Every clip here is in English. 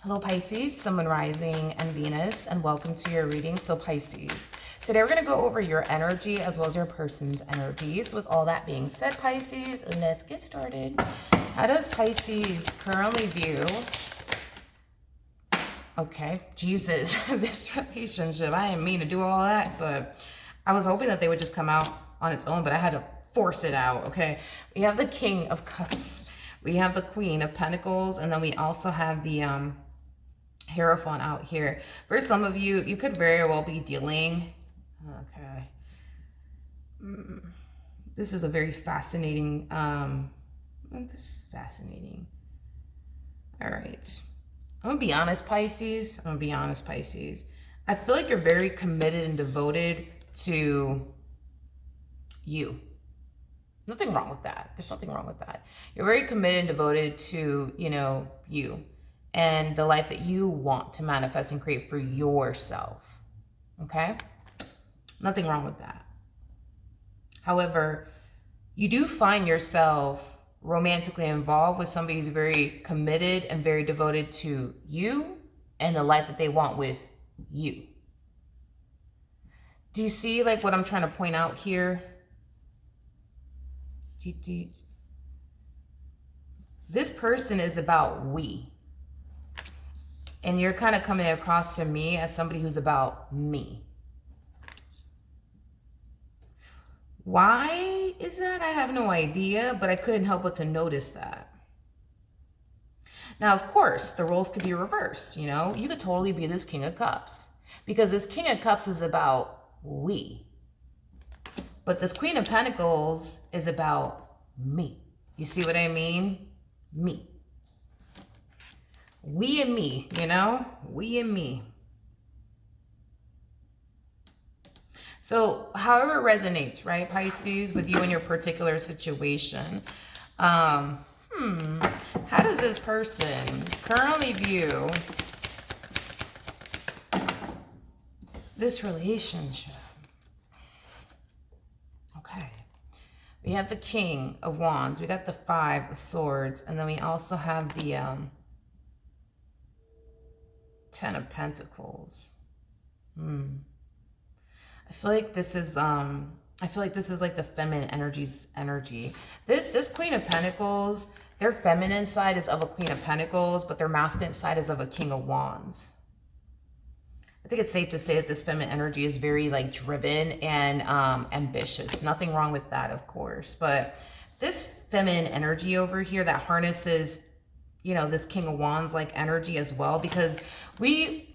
Hello Pisces, Sun, Moon, Rising, and Venus, and welcome to your reading. So Pisces, today we're going to go over your energy as well as your person's energies. With all that being said, Pisces, let's get started. How does Pisces currently view, okay, Jesus, this relationship? I didn't mean to do all that, but I was hoping that they would just come out on its own, but I had to force it out, okay? We have the King of Cups. We have the Queen of Pentacles, and then we also have the Hierophant out here. For some of you, you could very well be dealing, okay, this is a very fascinating, this is fascinating. All right, I'm gonna be honest, Pisces. I'm gonna be honest, Pisces. I feel like you're very committed and devoted to you. Nothing wrong with that. There's nothing wrong with that. You're very committed and devoted to, you and the life that you want to manifest and create for yourself. Okay? Nothing wrong with that. However, you do find yourself romantically involved with somebody who's very committed and very devoted to you and the life that they want with you. Do you see like what I'm trying to point out here? This person is about we. And you're kind of coming across to me as somebody who's about me. Why is that? I have no idea, but I couldn't help but to notice that. Now, of course, the roles could be reversed, You could totally be this King of Cups. Because this King of Cups is about we. But this Queen of Pentacles is about me. You see what I mean? Me. We and me, we and me. So however it resonates, right, Pisces, with you and your particular situation, how does this person currently view this relationship? Okay. We have the King of Wands. We got the Five of Swords. And then we also have the Ten of Pentacles. I feel like this is like the feminine energy. This Queen of Pentacles, their feminine side is of a Queen of Pentacles, but their masculine side is of a King of Wands. I think it's safe to say that this feminine energy is very like driven and ambitious. Nothing wrong with that, of course. But this feminine energy over here that harnesses, this King of Wands like energy as well, because we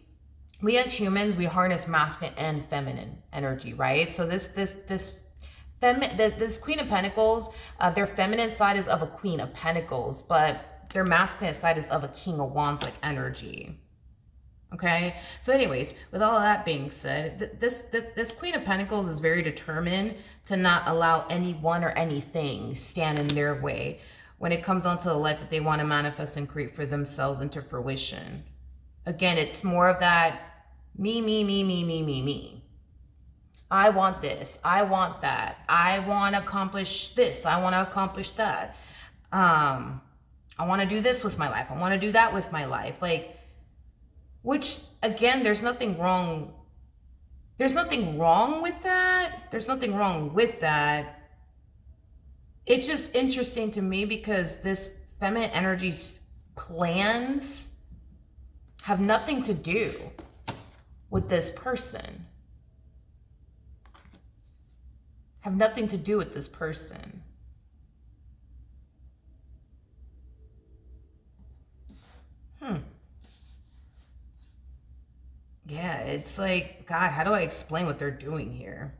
as humans, we harness masculine and feminine energy, right? So this Queen of Pentacles, their feminine side is of a Queen of Pentacles, but their masculine side is of a King of Wands like energy. Okay, so anyways, with all that being said, this Queen of Pentacles is very determined to not allow anyone or anything stand in their way when it comes onto the life that they want to manifest and create for themselves into fruition. Again, it's more of that me. I want this. I want that. I want to accomplish this. I want to accomplish that. I want to do this with my life. I want to do that with my life. Which, again, there's nothing wrong. There's nothing wrong with that. There's nothing wrong with that. It's just interesting to me because this feminine energy's plans have nothing to do with this person. Have nothing to do with this person. Yeah, it's like, God, how do I explain what they're doing here?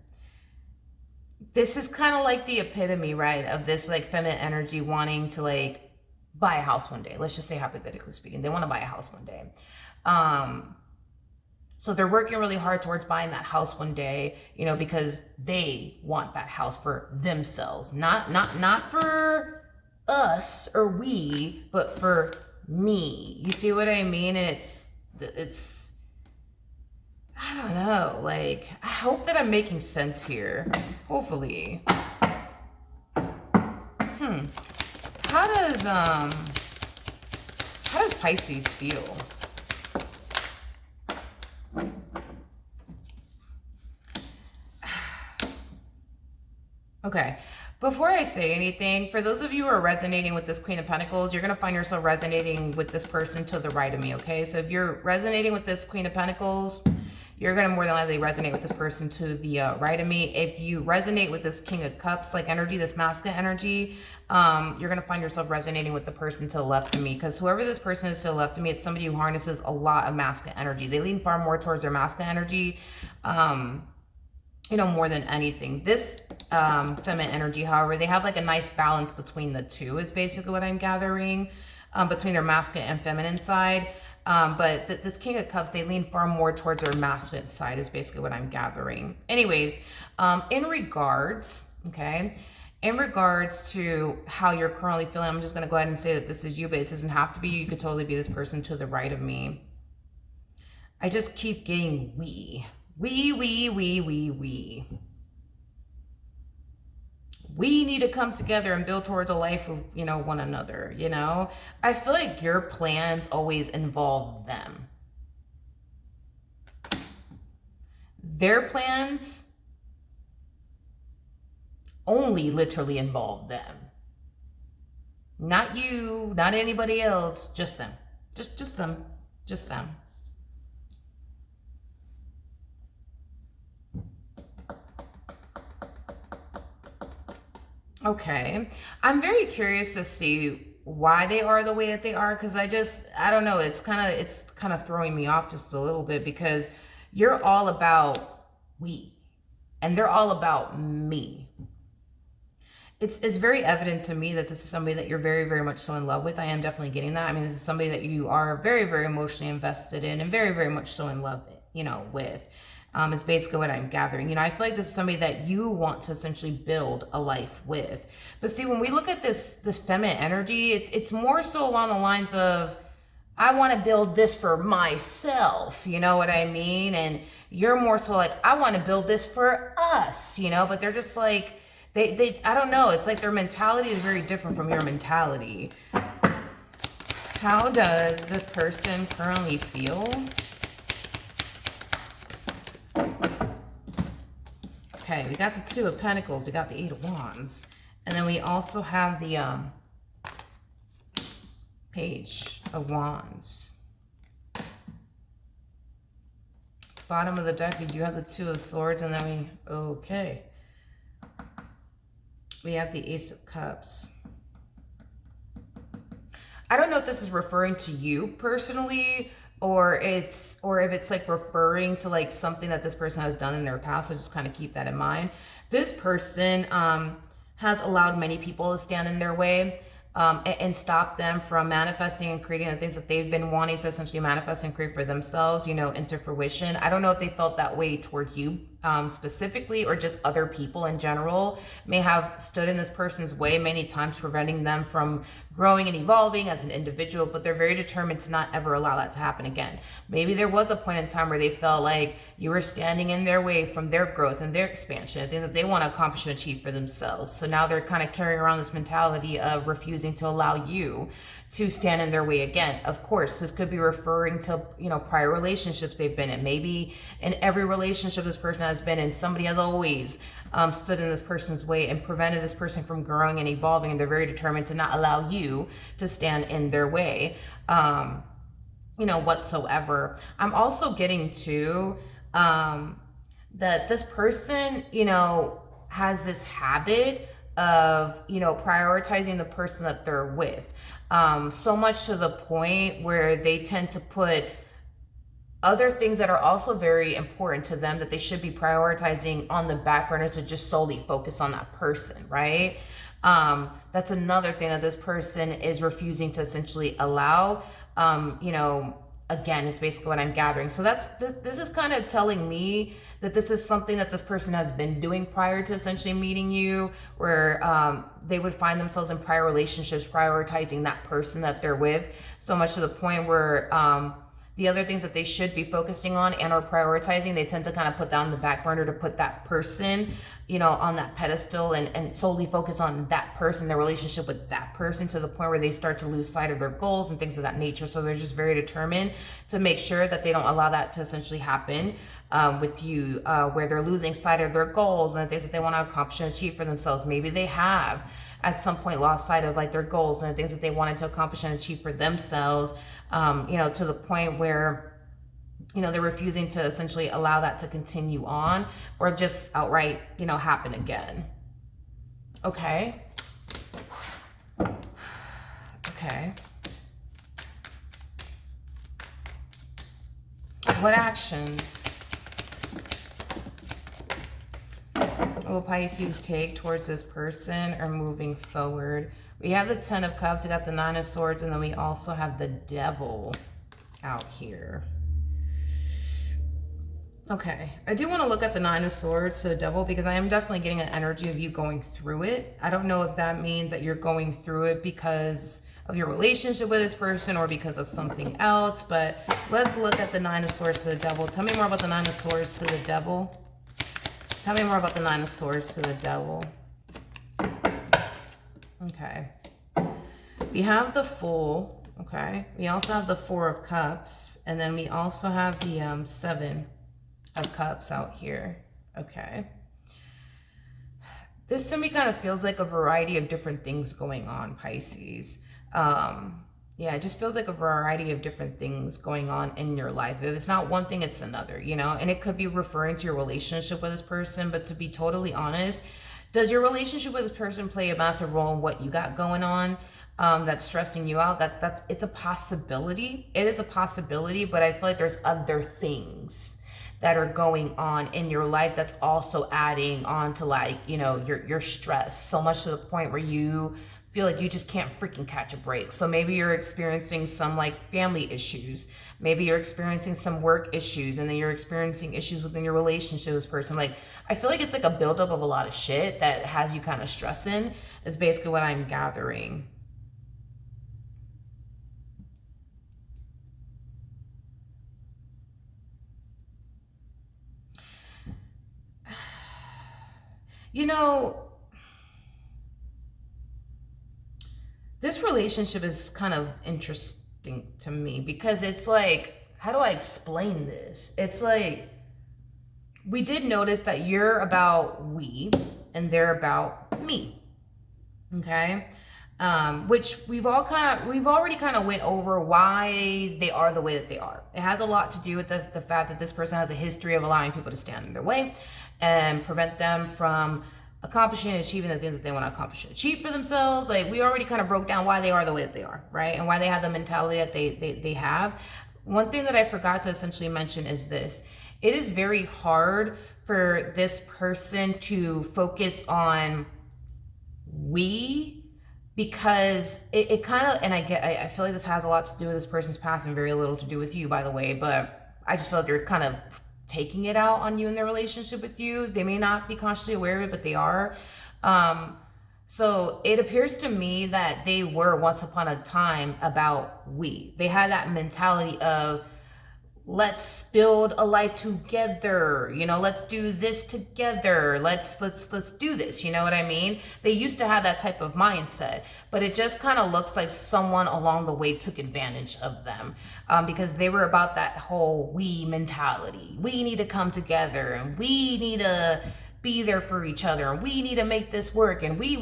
This is kind of like the epitome, right, of this like feminine energy wanting to like buy a house one day. Let's just say, hypothetically speaking, they want to buy a house one day. So they're working really hard towards buying that house one day, because they want that house for themselves, not for us or we, but for me. You see what I mean? And it's I don't know, like, I hope that I'm making sense here. Hopefully. How does Pisces feel? Okay. Before I say anything, for those of you who are resonating with this Queen of Pentacles, you're going to find yourself resonating with this person to the right of me, okay? So if you're resonating with this Queen of Pentacles, you're going to more than likely resonate with this person to the right of me. If you resonate with this King of Cups like energy, this masculine energy, you're going to find yourself resonating with the person to the left of me, because whoever this person is to the left of me, it's somebody who harnesses a lot of masculine energy. They lean far more towards their masculine energy, you know, more than anything. This feminine energy, however, they have like a nice balance between the two, is basically what I'm gathering, between their masculine and feminine side. But this King of Cups, they lean far more towards their masculine side, is basically what I'm gathering. Anyways, in regards, okay, in regards to how you're currently feeling, I'm just going to go ahead and say that this is you, but it doesn't have to be you. You could totally be this person to the right of me. I just keep getting we. We need to come together and build towards a life of, you know, one another, you know? I feel like your plans always involve them. Their plans only literally involve them. Not you, not anybody else, just them. Just them. Just them. Okay. I'm very curious to see why they are the way that they are, because I don't know, it's kind of throwing me off just a little bit, because you're all about we and they're all about me. It's very evident to me that this is somebody that you're very, very much so in love with. I am definitely getting that. I mean, this is somebody that you are very, very emotionally invested in and very, very much so in love, you know, with. Is basically what I'm gathering. You know, I feel like this is somebody that you want to essentially build a life with. But see, when we look at this feminine energy, it's more so along the lines of, I want to build this for myself, you know what I mean? And you're more so like, I want to build this for us, you know? But they're just like, they I don't know, it's like their mentality is very different from your mentality. How does this person currently feel? Okay, we got the Two of Pentacles, we got the Eight of Wands, and then we also have the Page of Wands. Bottom of the deck, we do have the Two of Swords, and then we have the Ace of Cups. I don't know if this is referring to you personally, or if it's like referring to like something that this person has done in their past. So just kind of keep that in mind. This person has allowed many people to stand in their way and stop them from manifesting and creating the things that they've been wanting to essentially manifest and create for themselves, you know, into fruition. I don't know if they felt that way towards you specifically, or just other people in general may have stood in this person's way many times, preventing them from growing and evolving as an individual, but they're very determined to not ever allow that to happen again. Maybe there was a point in time where they felt like you were standing in their way from their growth and their expansion and things that they want to accomplish and achieve for themselves. So now they're kind of carrying around this mentality of refusing to allow you to stand in their way again. Of course, this could be referring to, you know, prior relationships they've been in. Maybe in every relationship this person has been in, somebody has always stood in this person's way and prevented this person from growing and evolving, and they're very determined to not allow you to stand in their way, you know, whatsoever. I'm also getting to that this person, you know, has this habit of, you know, prioritizing the person that they're with, so much to the point where they tend to put other things that are also very important to them that they should be prioritizing on the back burner to just solely focus on that person, right? That's another thing that this person is refusing to essentially allow. You know, again, it's basically what I'm gathering. So this is kind of telling me that this is something that this person has been doing prior to essentially meeting you, where they would find themselves in prior relationships prioritizing that person that they're with, so much to the point where the other things that they should be focusing on and or prioritizing, they tend to kind of put down the back burner to put that person, you know, on that pedestal and solely focus on that person, their relationship with that person, to the point where they start to lose sight of their goals and things of that nature. So they're just very determined to make sure that they don't allow that to essentially happen with you, where they're losing sight of their goals and the things that they want to accomplish and achieve for themselves. Maybe they have at some point lost sight of like their goals and the things that they wanted to accomplish and achieve for themselves, you know, to the point where, you know, they're refusing to essentially allow that to continue on or just outright, you know, happen again. Okay. Okay. What actions will Pisces take towards this person or moving forward? We have the 10 of Cups, we got the 9 of Swords, and then we also have the Devil out here. Okay, I do want to look at the 9 of Swords to the Devil because I am definitely getting an energy of you going through it. I don't know if that means that you're going through it because of your relationship with this person or because of something else, but let's look at the 9 of Swords to the Devil. Tell me more about the 9 of Swords to the Devil. Tell me more about the 9 of Swords to the Devil. Okay. We have the Fool. Okay. We also have the 4 of Cups. And then we also have the 7 of Cups out here. Okay. This to me kind of feels like a variety of different things going on, Pisces. Yeah, it just feels like a variety of different things going on in your life. If it's not one thing, it's another, you know, and it could be referring to your relationship with this person. But to be totally honest, does your relationship with this person play a massive role in what you got going on that's stressing you out? It's a possibility. It is a possibility, but I feel like there's other things that are going on in your life that's also adding on to, like, you know, your stress so much to the point where you feel like you just can't freaking catch a break. So maybe you're experiencing some like family issues. Maybe you're experiencing some work issues, and then you're experiencing issues within your relationship with this person. Like, I feel like it's like a buildup of a lot of shit that has you kind of stressing, is basically what I'm gathering. You know, this relationship is kind of interesting to me because it's like, how do I explain this? It's like, we did notice that you're about we and they're about me. Okay. Which we've already kind of went over why they are the way that they are. It has a lot to do with the fact that this person has a history of allowing people to stand in their way and prevent them from accomplishing and achieving the things that they want to accomplish and achieve for themselves. Like, we already kind of broke down why they are the way that they are, right? And why they have the mentality that they have. One thing that I forgot to essentially mention is this. It is very hard for this person to focus on we, because it kind of, and I feel like this has a lot to do with this person's past and very little to do with you, by the way, but I just feel like they're kind of taking it out on you in their relationship with you. They may not be consciously aware of it, but they are. So it appears to me that they were once upon a time about we. They had that mentality of, let's build a life together, you know, let's do this together, let's do this, you know what I mean? They used to have that type of mindset, but it just kind of looks like someone along the way took advantage of them, because they were about that whole we mentality. We need to come together, and we need to be there for each other, and we need to make this work, and we,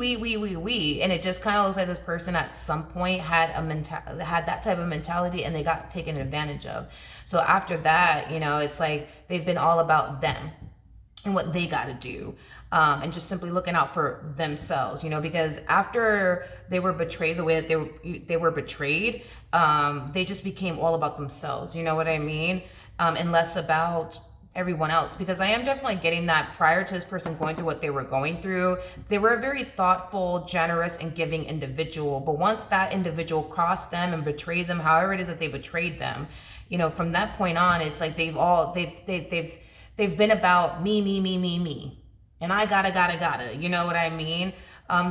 and it just kind of looks like this person at some point had that type of mentality, and they got taken advantage of. So after that, you know, it's like they've been all about them and what they got to do, and just simply looking out for themselves, you know, because after they were betrayed the way that they were betrayed, they just became all about themselves, you know what I mean? And less about everyone else, because I am definitely getting that prior to this person going through what they were going through, they were a very thoughtful, generous, and giving individual. But once that individual crossed them and betrayed them, however it is that they betrayed them, you know, from that point on, it's like they've been about me, and I gotta, you know what I mean?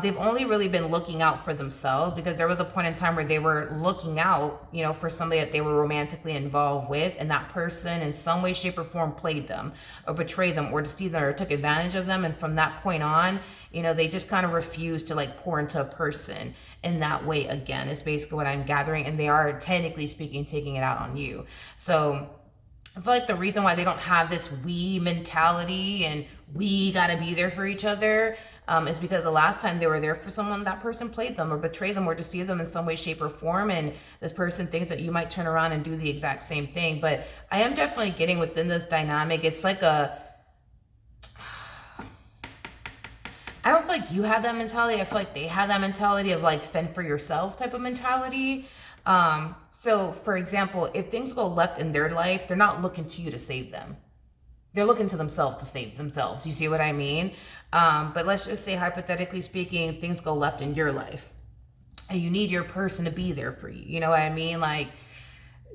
They've only really been looking out for themselves, because there was a point in time where they were looking out, you know, for somebody that they were romantically involved with, and that person in some way, shape, or form played them or betrayed them or deceived them or took advantage of them. And from that point on, you know, they just kind of refuse to like pour into a person in that way again, is basically what I'm gathering. And they are, technically speaking, taking it out on you. So I feel like the reason why they don't have this we mentality and we gotta be there for each other is because the last time they were there for someone, that person played them or betrayed them or deceived them in some way, shape, or form. And this person thinks that you might turn around and do the exact same thing. But I am definitely getting within this dynamic, it's like a, I don't feel like you have that mentality. I feel like they have that mentality of like fend for yourself type of mentality. So for example, if things go left in their life, they're not looking to you to save them. They're looking to themselves to save themselves. You see what I mean? But let's just say, hypothetically speaking, things go left in your life and you need your person to be there for you. You know what I mean? Like,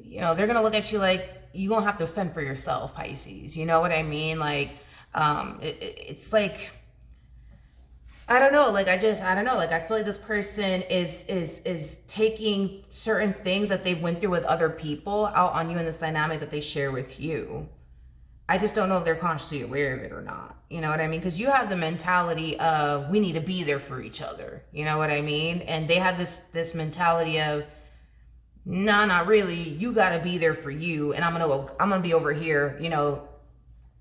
you know, they're going to look at you like you're going to have to fend for yourself, Pisces. You know what I mean? Like, it's like, I don't know. Like, I don't know. Like, I feel like this person is taking certain things that they went through with other people out on you in this dynamic that they share with you. I just don't know if they're consciously aware of it or not. You know what I mean? Because you have the mentality of we need to be there for each other. You know what I mean? And they have this mentality of, nah, not really. You got to be there for you, and I'm gonna be over here, you know,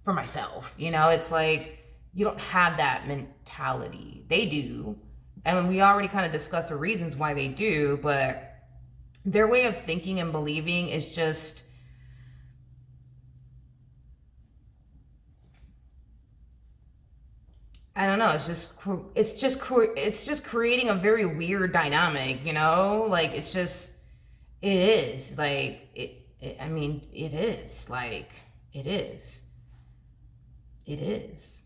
for myself. You know, it's like you don't have that mentality. They do, and we already kind of discussed the reasons why they do. But their way of thinking and believing is just, I don't know. It's just creating a very weird dynamic, you know. Like it is like I mean, it is like it is. It is.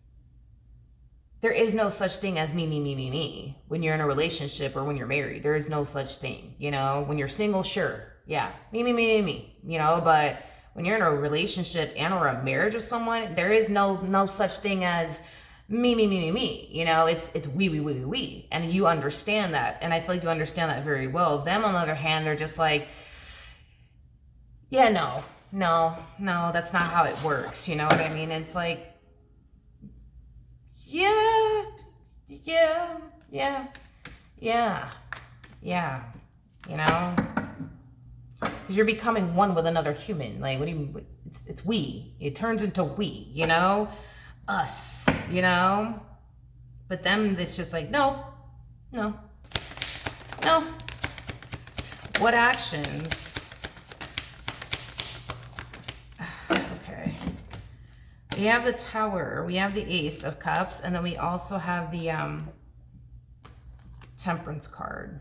There is no such thing as me when you're in a relationship or when you're married. There is no such thing, you know. When you're single, sure, yeah, me, you know. But when you're in a relationship and or a marriage with someone, there is no such thing as me, you know. It's we, and you understand that, and I feel like you understand that very well. Them, on the other hand, they're just like, yeah, no, that's not how it works. You know what I mean? It's like, yeah, you know, because you're becoming one with another human. Like, what do you? It's we. It turns into we. You know. Us, you know. But them, it's just like, no. What actions? Okay. We have the Tower, we have the Ace of Cups, and then we also have the Temperance card.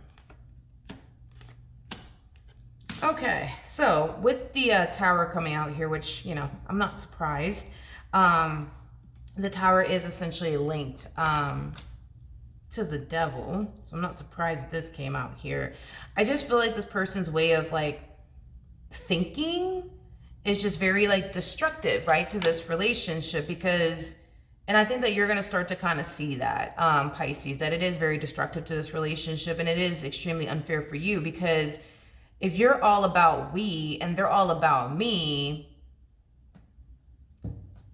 Okay, so with the Tower coming out here, which, you know, I'm not surprised. The Tower is essentially linked to the Devil, so I'm not surprised that this came out here. I just feel like this person's way of like thinking is just very like destructive, right, to this relationship, because, and I think that you're going to start to kind of see that, Pisces, that it is very destructive to this relationship, and it is extremely unfair for you, because if you're all about we and they're all about me,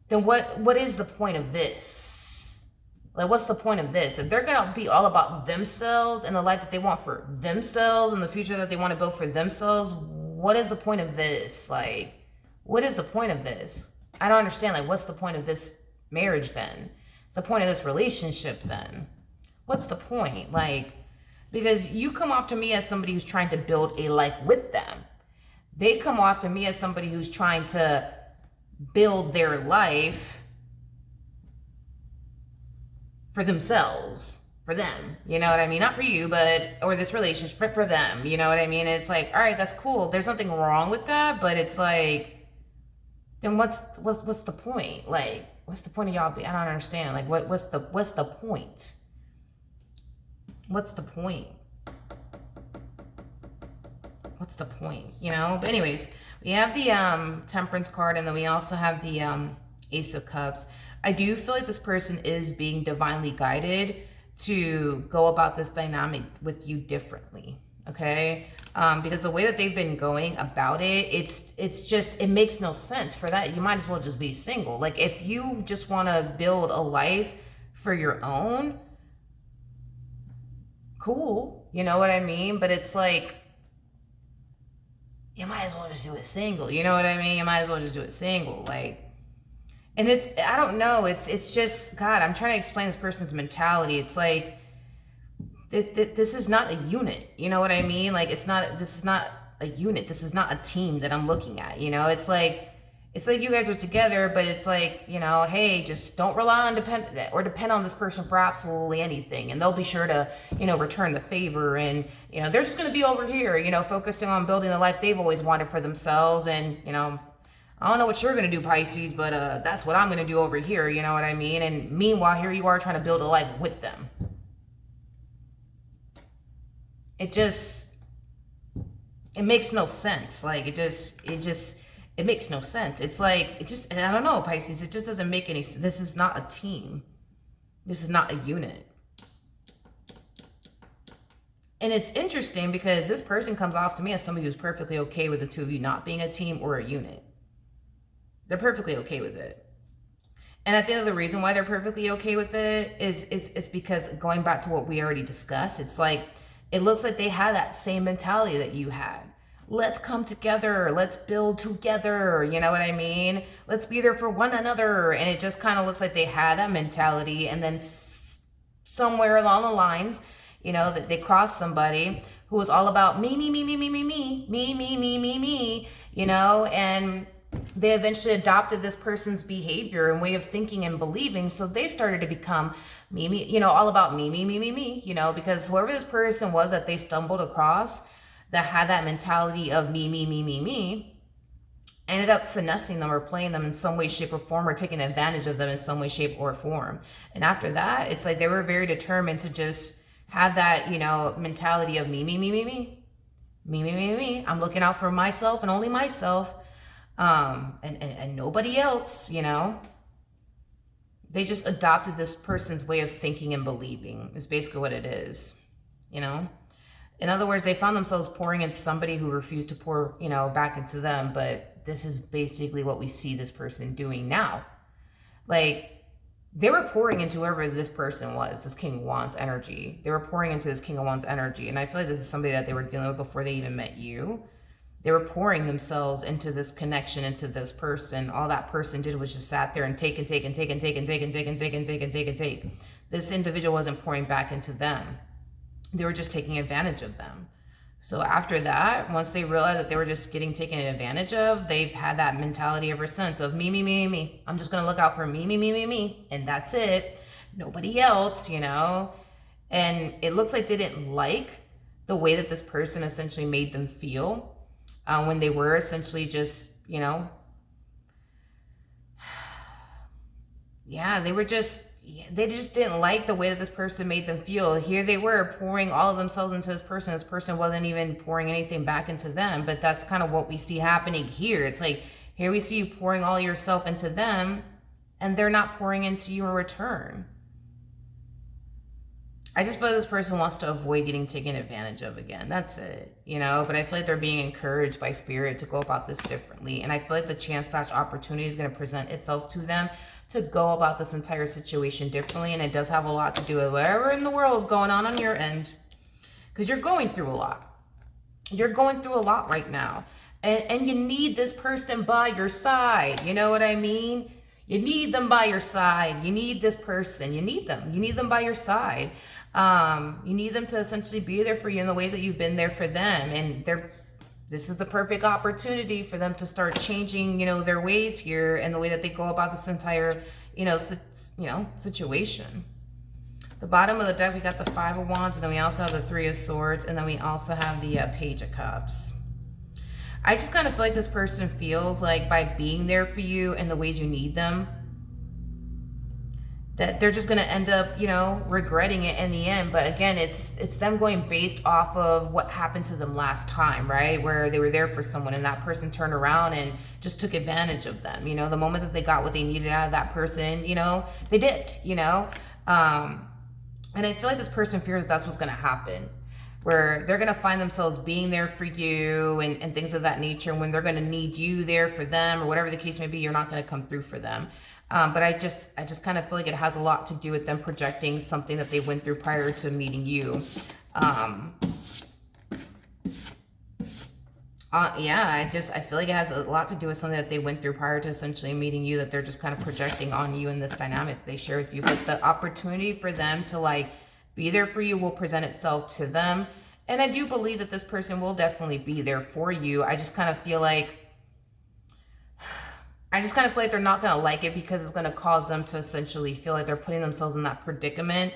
then what is the point of this? Like, what's the point of this? If they're gonna be all about themselves and the life that they want for themselves and the future that they want to build for themselves, what is the point of this? Like, what is the point of this? I don't understand. Like, what's the point of this marriage then? What's the point of this relationship then? What's the point? Like, because you come off to me as somebody who's trying to build a life with them. They come off to me as somebody who's trying to build their life for themselves, for them, you know what I mean? Not for you, but, or this relationship, but for them, you know what I mean? It's like, all right, that's cool. There's nothing wrong with that, but it's like, then what's the point? Like, what's the point of y'all I don't understand. Like, what's the point? What's the point? What's the point? You know? But anyways, we have the Temperance card, and then we also have the Ace of Cups. I do feel like this person is being divinely guided to go about this dynamic with you differently. Okay, because the way that they've been going about it, it's just, it makes no sense. For that, you might as well just be single. Like, if you just want to build a life for your own, cool, you know what I mean? But it's like, you might as well just do it single, you know what I mean? You might as well just do it single. Like, and it's, I don't know, it's just, God, I'm trying to explain this person's mentality. It's like, this is not a unit, you know what I mean? Like, it's not, this is not a unit. This is not a team that I'm looking at, you know? It's like you guys are together, but it's like, you know, hey, just don't rely on depend on this person for absolutely anything. And they'll be sure to, you know, return the favor. And, you know, they're just going to be over here, you know, focusing on building the life they've always wanted for themselves. And, you know, I don't know what you're going to do, Pisces, but that's what I'm going to do over here, you know what I mean? And meanwhile, here you are trying to build a life with them. It makes no sense. Like, it makes no sense. It's like, I don't know, Pisces, it just doesn't make any sense. This is not a team. This is not a unit. And it's interesting because this person comes off to me as somebody who's perfectly okay with the two of you not being a team or a unit. They're perfectly okay with it. And I think the reason why they're perfectly okay with it is because, going back to what we already discussed, it's like, it looks like they had that same mentality that you had. Let's come together. Let's build together. You know what I mean? Let's be there for one another. And it just kind of looks like they had that mentality. And then somewhere along the lines, you know, that they crossed somebody who was all about me, you know, and they eventually adopted this person's behavior and way of thinking and believing. So they started to become me, you know, all about me, you know, because whoever this person was that they stumbled across that had that mentality of me, ended up finessing them or playing them in some way, shape, or form, or taking advantage of them in some way, shape, or form. And after that, it's like they were very determined to just have that, you know, mentality of me. I'm looking out for myself and only myself. And nobody else, you know. They just adopted this person's way of thinking and believing is basically what it is, you know. In other words, they found themselves pouring into somebody who refused to pour, you know, back into them. But this is basically what we see this person doing now. Like, they were pouring into whoever this person was, this King of Wands energy. They were pouring into this King of Wands energy. And I feel like this is somebody that they were dealing with before they even met you. They were pouring themselves into this connection, into this person. All that person did was just sat there and take. This individual wasn't pouring back into them. They were just taking advantage of them. So after that, once they realized that they were just getting taken advantage of, they've had that mentality ever since of me. I'm just going to look out for me. And that's it. Nobody else, you know. And it looks like they didn't like the way that this person essentially made them feel. When they were essentially just, you know, yeah, they just didn't like the way that this person made them feel. Here they were pouring all of themselves into this person. This person wasn't even pouring anything back into them. But that's kind of what we see happening here. It's like, here we see you pouring all yourself into them, and they're not pouring into you in return. I just feel like this person wants to avoid getting taken advantage of again. That's it, you know? But I feel like they're being encouraged by spirit to go about this differently. And I feel like the chance/opportunity is going to present itself to them to go about this entire situation differently. And it does have a lot to do with whatever in the world is going on your end. Because you're going through a lot. You're going through a lot right now. And you need this person by your side. You know what I mean? You need them by your side. You need this person. You need them. You need them by your side. You need them to essentially be there for you in the ways that you've been there for them. And this is the perfect opportunity for them to start changing, you know, their ways here and the way that they go about this entire, situation. The bottom of the deck, we got the Five of Wands, and then we also have the Three of Swords, and then we also have the Page of Cups. I just kind of feel like this person feels like by being there for you in the ways you need them, that they're just going to end up, you know, regretting it in the end. But again, it's them going based off of what happened to them last time, right? Where they were there for someone and that person turned around and just took advantage of them. You know, the moment that they got what they needed out of that person, you know, they dipped, you know. And I feel like this person fears that's what's going to happen, where they're going to find themselves being there for you and things of that nature. And when they're going to need you there for them, or whatever the case may be, you're not going to come through for them. But I just kind of feel like it has a lot to do with them projecting something that they went through prior to meeting you. Yeah, I feel like it has a lot to do with something that they went through prior to essentially meeting you, that they're just kind of projecting on you in this dynamic they share with you. But the opportunity for them to like be there for you will present itself to them. And I do believe that this person will definitely be there for you. I just kind of feel like they're not going to like it, because it's going to cause them to essentially feel like they're putting themselves in that predicament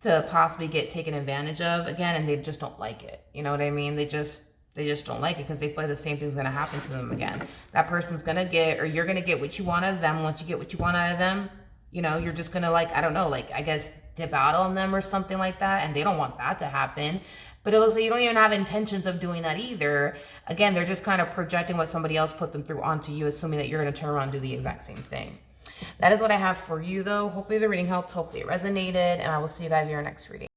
to possibly get taken advantage of again, and they just don't like it. You know what I mean? They just don't like it, because they feel like the same thing's going to happen to them again. That person's going to get, or you're going to get what you want out of them. Once you get what you want out of them, you know, you're just going to like, I don't know, like, I guess dip out on them or something like that. And they don't want that to happen. But it looks like you don't even have intentions of doing that either. Again, they're just kind of projecting what somebody else put them through onto you, assuming that you're going to turn around and do the exact same thing. That is what I have for you, though. Hopefully the reading helped. Hopefully it resonated. And I will see you guys in your next reading.